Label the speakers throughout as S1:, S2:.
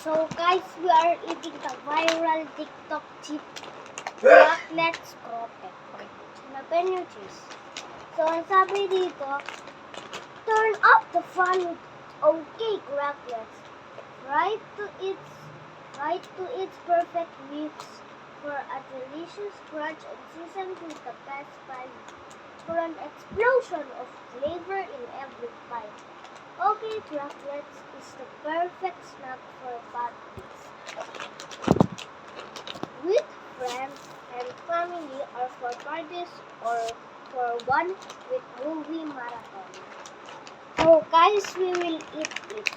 S1: So guys, we are eating the viral TikTok chip Cracklets Croquet. Hanapin yung cheese. So ang sabi dito, turn up the fun with OK Cracklets. Right to its perfect mix for a delicious crunch and seasoned with the best spice for an explosion of flavor in every bite. OK Cracklets is the perfect snack for parties with friends and family, or for parties, or for one with movie marathon. So guys, we will eat it.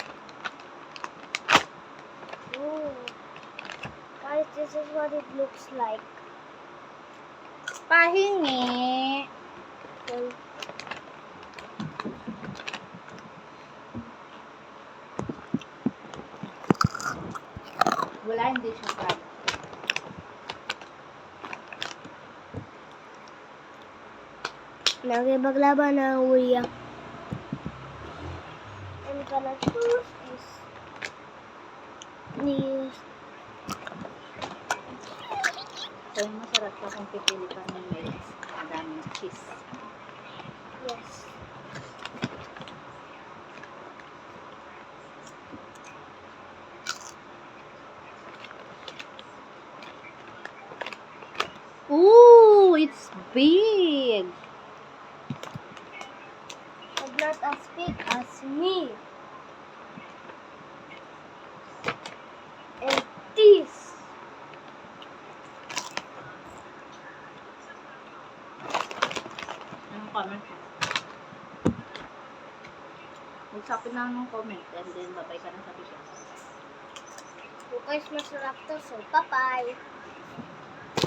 S1: Ooh. Guys, this is what it looks like.
S2: Pahingi.
S1: So,
S2: Wala, hindi siya pa.
S1: nakipaglaban na ang uya. I'm gonna choose this.
S2: So, masarap siya kung pipili ka ng may madaming cheese.
S1: Yes.
S2: Ooh, it's big.
S1: But not as big as me. And this.
S2: Anong comment? Magsapin lang ng comment and then babay ka na sa video.
S1: So guys, masarap to. So, bye-bye.